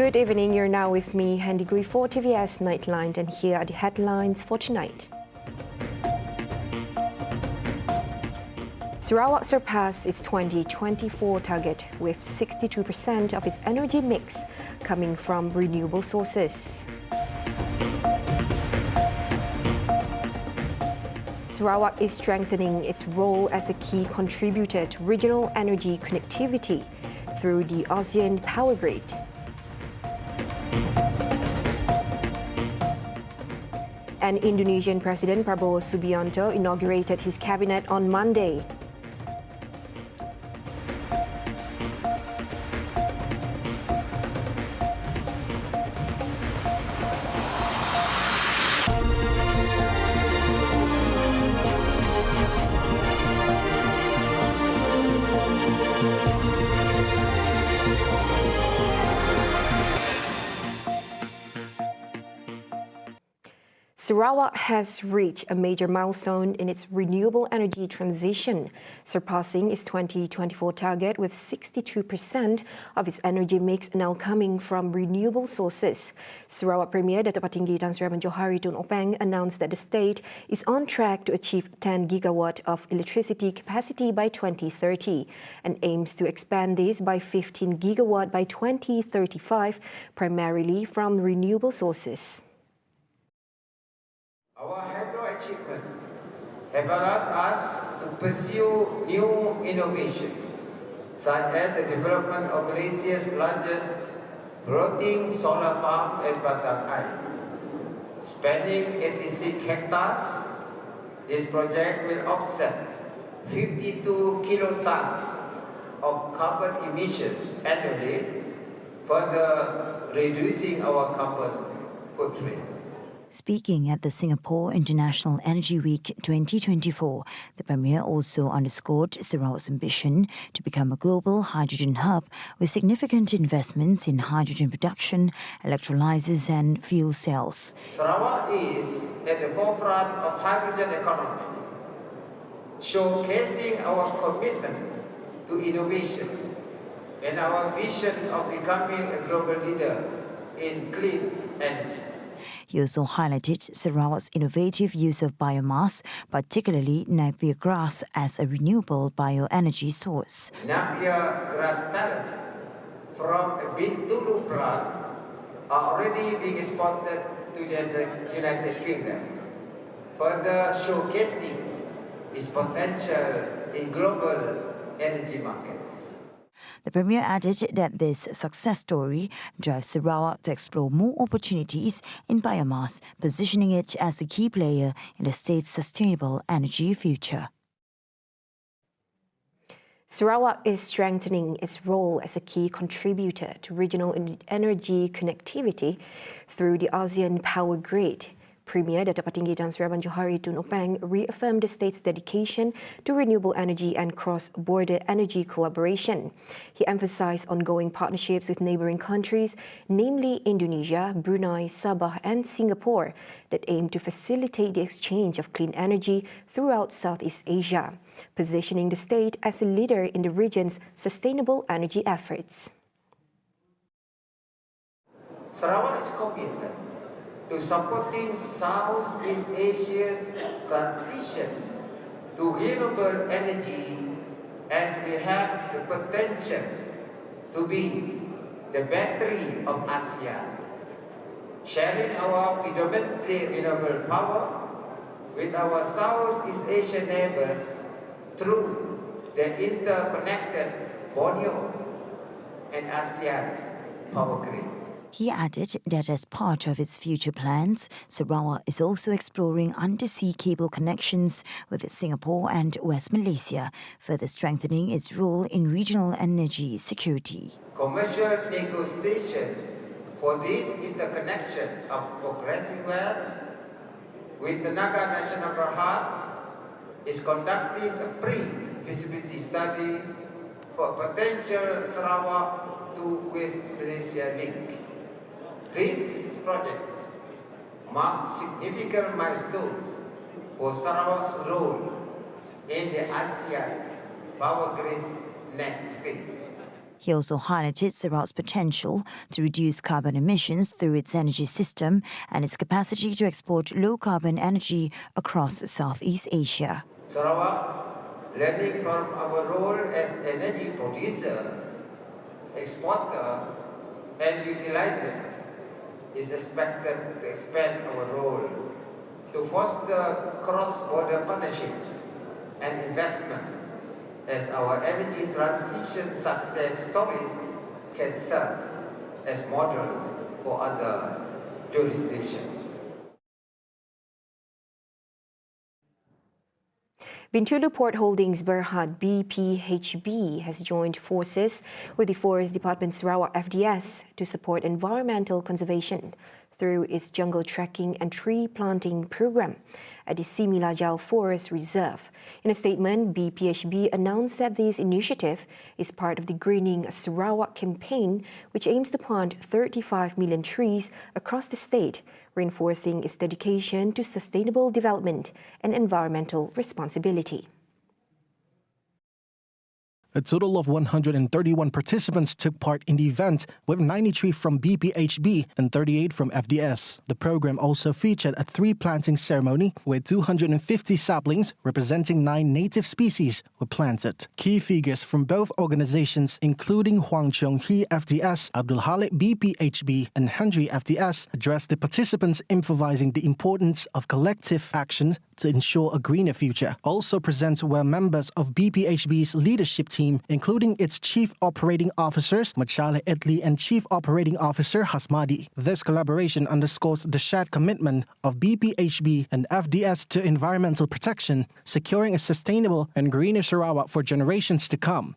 Good evening, you're now with me, Handy Gui for TVS Nightline, and here are the headlines for tonight. Sarawak surpassed its 2024 target with 62% of its energy mix coming from renewable sources. Sarawak is strengthening its role as a key contributor to regional energy connectivity through the ASEAN power grid. And Indonesian President Prabowo Subianto inaugurated his cabinet on Monday. Sarawak has reached a major milestone in its renewable energy transition, surpassing its 2024 target with 62% of its energy mix now coming from renewable sources. Sarawak Premier Datuk Patinggi Tan Sri Johari Tun Openg announced that the state is on track to achieve 10 gigawatt of electricity capacity by 2030 and aims to expand this by 15 gigawatt by 2035, primarily from renewable sources. Our hydro achievement have allowed us to pursue new innovation, such as the development of Malaysia's largest floating solar farm at Batang Air. Spanning 86 hectares, this project will offset 52 kilotons of carbon emissions annually, further reducing our carbon footprint. Speaking at the Singapore International Energy Week 2024, the Premier also underscored Sarawak's ambition to become a global hydrogen hub with significant investments in hydrogen production, electrolyzers and fuel cells. Sarawak is at the forefront of hydrogen economy, showcasing our commitment to innovation and our vision of becoming a global leader in clean energy. He also highlighted Sarawak's innovative use of biomass, particularly Napier grass, as a renewable bioenergy source. Napier grass pellets from a Vulu plant are already being exported to the United Kingdom, further showcasing its potential in global energy markets. The Premier added that this success story drives Sarawak to explore more opportunities in biomass, positioning it as a key player in the state's sustainable energy future. Sarawak is strengthening its role as a key contributor to regional energy connectivity through the ASEAN power grid. Premier Datuk Patinggi Tan Sri Johari Tun Openg reaffirmed the state's dedication to renewable energy and cross-border energy collaboration. He emphasized ongoing partnerships with neighboring countries, namely Indonesia, Brunei, Sabah and Singapore, that aim to facilitate the exchange of clean energy throughout Southeast Asia, positioning the state as a leader in the region's sustainable energy efforts. Sarawak is committed to supporting Southeast Asia's transition to renewable energy, as we have the potential to be the battery of ASEAN, sharing our predominantly renewable power with our Southeast Asian neighbors through the interconnected Borneo and ASEAN power grid. He added that as part of its future plans, Sarawak is also exploring undersea cable connections with Singapore and West Malaysia, further strengthening its role in regional energy security. Commercial negotiations for this interconnection are progressing well, with the Naga National Berhad is conducting a pre-feasibility study for potential Sarawak to West Malaysia link. This project marks significant milestones for Sarawak's role in the ASEAN power grid's next phase. He also highlighted Sarawak's potential to reduce carbon emissions through its energy system and its capacity to export low-carbon energy across Southeast Asia. Sarawak, learning from our role as energy producer, exporter, and utilizer, is expected to expand our role to foster cross-border partnership and investment as our energy transition success stories can serve as models for other jurisdictions. Bintulu Port Holdings Berhad BPHB has joined forces with the Forest Department Sarawak FDS to support environmental conservation through its jungle trekking and tree planting program at the Similajau Forest Reserve. In a statement, BPHB announced that this initiative is part of the Greening Sarawak campaign, which aims to plant 35 million trees across the state, reinforcing its dedication to sustainable development and environmental responsibility. A total of 131 participants took part in the event, with 93 from BPHB and 38 from FDS. The program also featured a tree planting ceremony where 250 saplings representing 9 native species were planted. Key figures from both organizations, including Huang Chong-hee FDS, Abdul Halik BPHB, and Henry FDS, addressed the participants, emphasizing the importance of collective action to ensure a greener future. Also present were members of BPHB's leadership team, including its Chief Operating Officers, Machaleh Edli, and Chief Operating Officer Hasmadi. This collaboration underscores the shared commitment of BPHB and FDS to environmental protection, securing a sustainable and greener Sarawak for generations to come.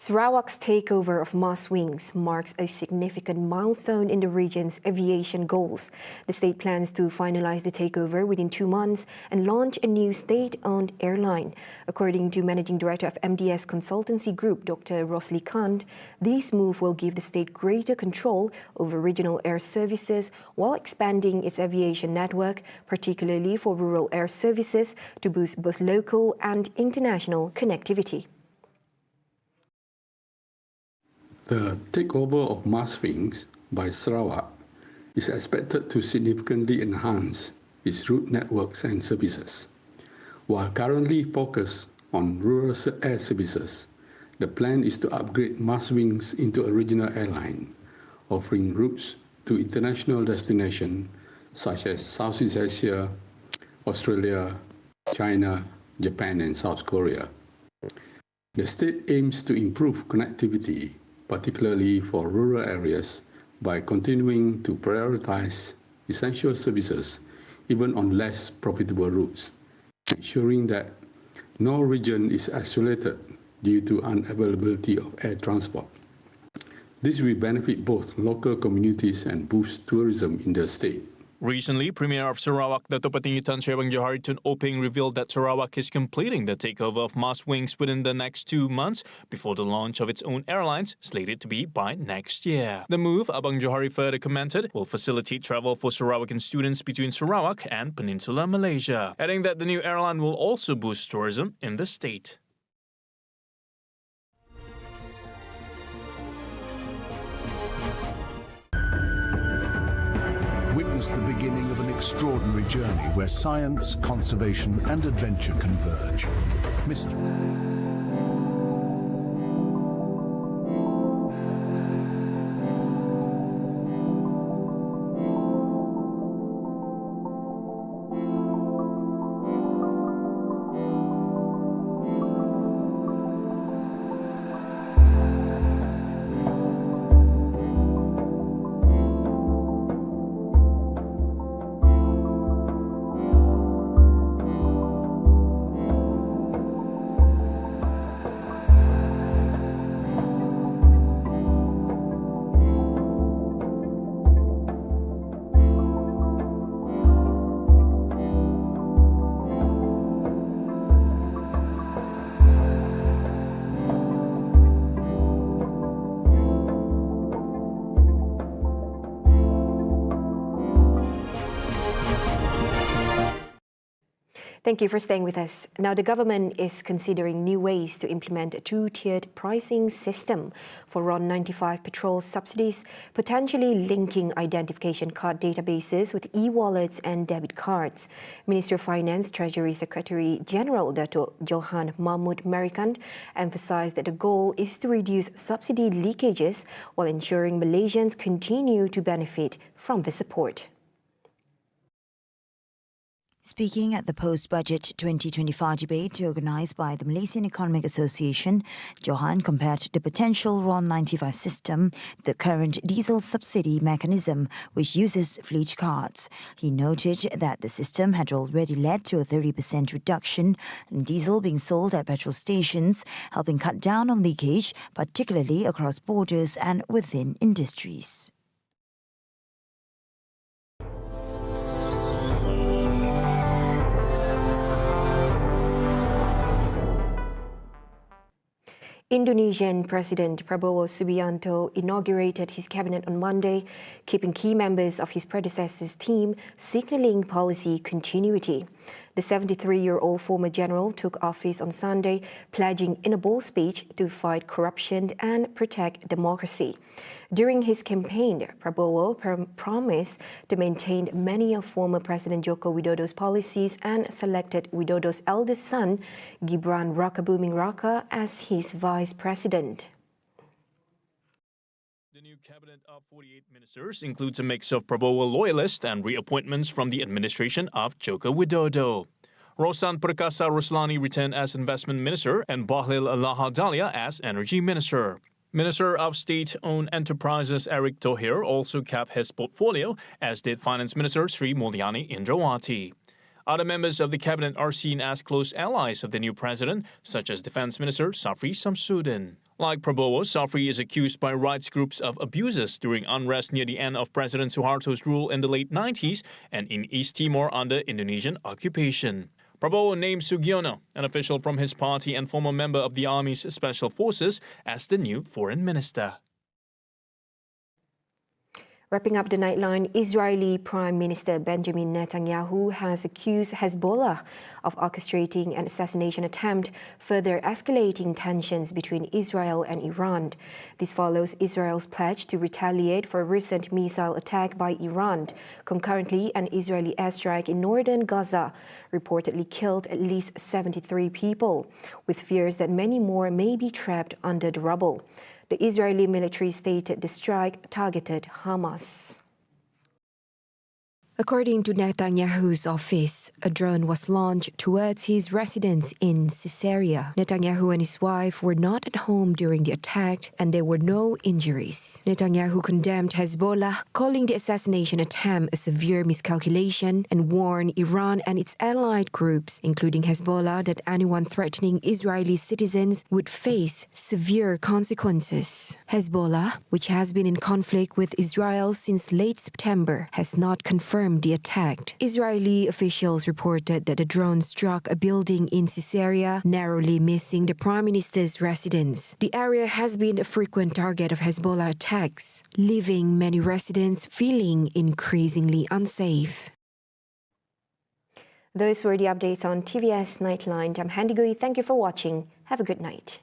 Sarawak's takeover of Maswings marks a significant milestone in the region's aviation goals. The state plans to finalize the takeover within 2 months and launch a new state-owned airline. According to Managing Director of MDS Consultancy Group, Dr. Rosli Kant, this move will give the state greater control over regional air services while expanding its aviation network, particularly for rural air services, to boost both local and international connectivity. The takeover of Maswings by Sarawak is expected to significantly enhance its route networks and services. While currently focused on rural air services, the plan is to upgrade Maswings into a regional airline, offering routes to international destinations such as Southeast Asia, Australia, China, Japan, and South Korea. The state aims to improve connectivity, particularly for rural areas, by continuing to prioritize essential services even on less profitable routes, ensuring that no region is isolated due to unavailability of air transport. This will benefit both local communities and boost tourism in the state. Recently, Premier of Sarawak, Dato' Patinggi Tan Sri Abang Johari Tun Openg revealed that Sarawak is completing the takeover of Maswings within the next 2 months before the launch of its own airlines, slated to be by next year. The move, Abang Johari further commented, will facilitate travel for Sarawakan students between Sarawak and Peninsular Malaysia, adding that the new airline will also boost tourism in the state. Witness the beginning of an extraordinary journey where science, conservation and adventure converge. Thank you for staying with us. Now, the government is considering new ways to implement a two-tiered pricing system for RW95 petrol subsidies, potentially linking identification card databases with e-wallets and debit cards. Minister of Finance, Treasury Secretary General Dato' Johan Mahmud Merican emphasized that the goal is to reduce subsidy leakages while ensuring Malaysians continue to benefit from the support. Speaking at the post-budget 2025 debate organised by the Malaysian Economic Association, Johan compared the potential RW95 system to the current diesel subsidy mechanism, which uses fleet cards. He noted that the system had already led to a 30% reduction in diesel being sold at petrol stations, helping cut down on leakage, particularly across borders and within industries. Indonesian President Prabowo Subianto inaugurated his cabinet on Monday, keeping key members of his predecessor's team, signalling policy continuity. The 73-year-old former general took office on Sunday, pledging in a bold speech to fight corruption and protect democracy. During his campaign, Prabowo promised to maintain many of former President Joko Widodo's policies and selected Widodo's eldest son, Gibran Rakabuming Raka, as his vice president. The new cabinet of 48 ministers includes a mix of Prabowo loyalists and reappointments from the administration of Joko Widodo. Rosan Perkasa Ruslani returned as investment minister and Bahlil Lahadalia as energy minister. Minister of State-Owned Enterprises Erick Thohir also kept his portfolio, as did Finance Minister Sri Mulyani Indrawati. Other members of the cabinet are seen as close allies of the new president, such as Defence Minister Safri Samsudin. Like Prabowo, Safri is accused by rights groups of abuses during unrest near the end of President Suharto's rule in the late 90s and in East Timor under Indonesian occupation. Prabowo named Sugiono, an official from his party and former member of the Army's Special Forces, as the new foreign minister. Wrapping up the Nightline, Israeli Prime Minister Benjamin Netanyahu has accused Hezbollah of orchestrating an assassination attempt, further escalating tensions between Israel and Iran. This follows Israel's pledge to retaliate for a recent missile attack by Iran. Concurrently, an Israeli airstrike in northern Gaza reportedly killed at least 73 people, with fears that many more may be trapped under the rubble. The Israeli military stated the strike targeted Hamas. According to Netanyahu's office, a drone was launched towards his residence in Caesarea. Netanyahu and his wife were not at home during the attack, and there were no injuries. Netanyahu condemned Hezbollah, calling the assassination attempt a severe miscalculation, and warned Iran and its allied groups, including Hezbollah, that anyone threatening Israeli citizens would face severe consequences. Hezbollah, which has been in conflict with Israel since late September, has not confirmed the attack. Israeli officials reported that the drone struck a building in Caesarea, narrowly missing the Prime Minister's residence. The area has been a frequent target of Hezbollah attacks, leaving many residents feeling increasingly unsafe. Those were the updates on TVS Nightline. I'm Handy Gui. Thank you for watching. Have a good night.